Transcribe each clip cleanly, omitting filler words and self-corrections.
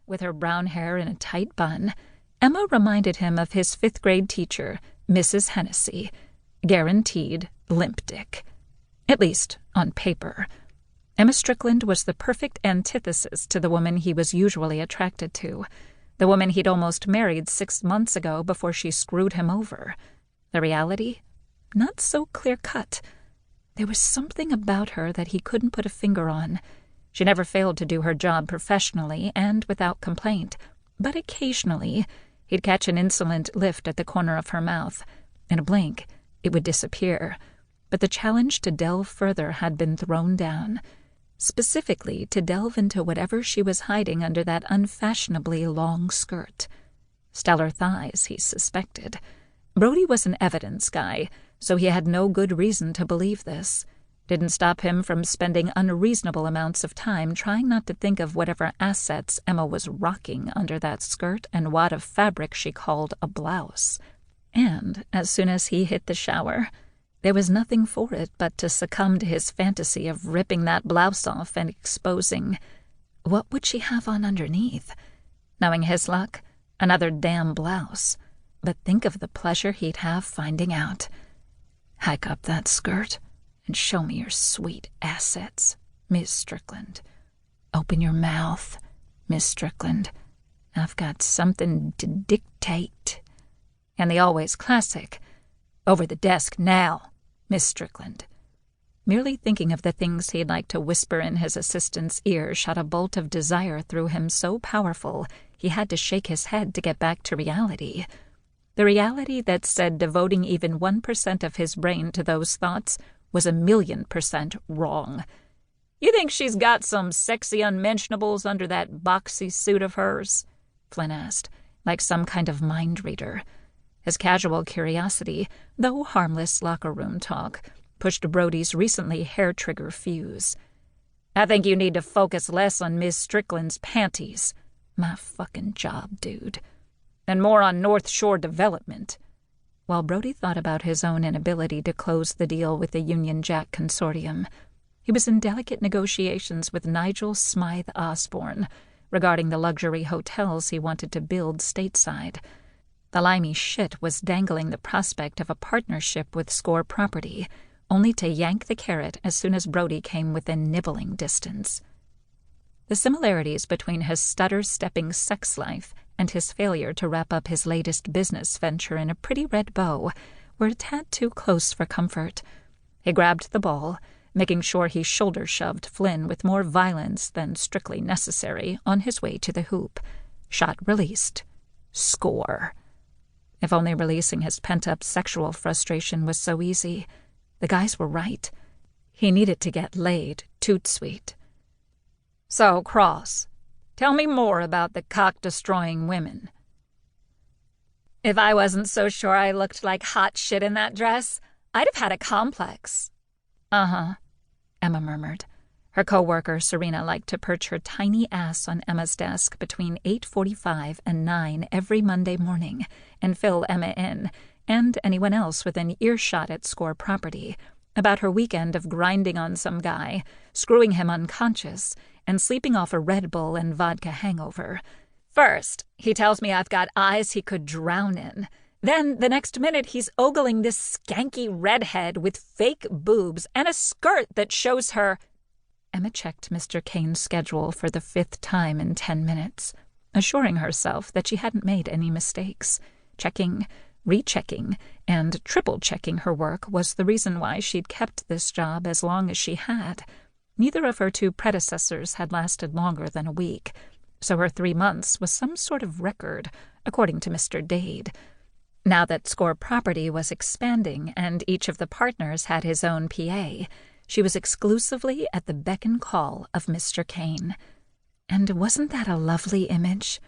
with her brown hair in a tight bun, Emma reminded him of his fifth-grade teacher, Mrs. Hennessy. Guaranteed limp dick. At least, on paper. Emma Strickland was the perfect antithesis to the woman he was usually attracted to, the woman he'd almost married 6 months ago before she screwed him over. The reality? Not so clear-cut. There was something about her that he couldn't put a finger on. She never failed to do her job professionally and without complaint, but occasionally he'd catch an insolent lift at the corner of her mouth. In a blink, it would disappear. But the challenge to delve further had been thrown down. Specifically, to delve into whatever she was hiding under that unfashionably long skirt. Stellar thighs, he suspected. Brody was an evidence guy, so he had no good reason to believe this. Didn't stop him from spending unreasonable amounts of time trying not to think of whatever assets Emma was rocking under that skirt and wad of fabric she called a blouse. And, as soon as he hit the shower, there was nothing for it but to succumb to his fantasy of ripping that blouse off and exposing— what would she have on underneath? Knowing his luck, another damn blouse. But think of the pleasure he'd have finding out. Hike up that skirt and show me your sweet assets, Miss Strickland. Open your mouth, Miss Strickland. I've got something to dictate. And the always classic, over the desk now, Miss Strickland. Merely thinking of the things he'd like to whisper in his assistant's ear shot a bolt of desire through him so powerful he had to shake his head to get back to reality. The reality that said devoting even 1% of his brain to those thoughts was 1,000,000% wrong. You think she's got some sexy unmentionables under that boxy suit of hers? Flynn asked, like some kind of mind reader. His casual curiosity, though harmless locker room talk, pushed Brody's recently hair-trigger fuse. I think you need to focus less on Miss Strickland's panties. My fucking job, dude. And more on North Shore development. While Brody thought about his own inability to close the deal with the Union Jack Consortium, he was in delicate negotiations with Nigel Smythe Osborne regarding the luxury hotels he wanted to build stateside. The limey shit was dangling the prospect of a partnership with Score Property, only to yank the carrot as soon as Brody came within nibbling distance. The similarities between his stutter-stepping sex life and his failure to wrap up his latest business venture in a pretty red bow were a tad too close for comfort. He grabbed the ball, making sure he shoulder-shoved Flynn with more violence than strictly necessary on his way to the hoop. Shot released. Score. If only releasing his pent-up sexual frustration was so easy. The guys were right. He needed to get laid, toot sweet. So, Cross, tell me more about the cock-destroying women. If I wasn't so sure I looked like hot shit in that dress, I'd have had a complex. Uh-huh, Emma murmured. Her co-worker, Serena, liked to perch her tiny ass on Emma's desk between 8:45 and 9 every Monday morning and fill Emma in, and anyone else within earshot at Score Property, about her weekend of grinding on some guy, screwing him unconscious, and sleeping off a Red Bull and vodka hangover. First, he tells me I've got eyes he could drown in. Then, the next minute, he's ogling this skanky redhead with fake boobs and a skirt that shows her— Emma checked Mr. Kane's schedule for the 5th time in 10 minutes, assuring herself that she hadn't made any mistakes. Checking, rechecking, and triple-checking her work was the reason why she'd kept this job as long as she had. Neither of her 2 predecessors had lasted longer than a week, so her 3 months was some sort of record, according to Mr. Dade. Now that Score Property was expanding and each of the partners had his own PA, she was exclusively at the beck and call of Mr. Kane. And wasn't that a lovely image?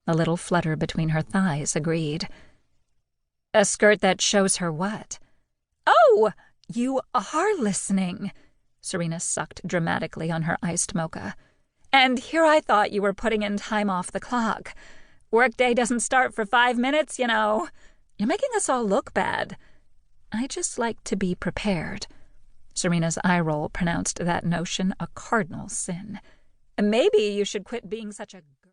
A little flutter between her thighs agreed. A skirt that shows her what? Oh, you are listening. Serena sucked dramatically on her iced mocha. And here I thought you were putting in time off the clock. Workday doesn't start for 5 minutes, you know. You're making us all look bad. I just like to be prepared. Serena's eye roll pronounced that notion a cardinal sin. Maybe you should quit being such a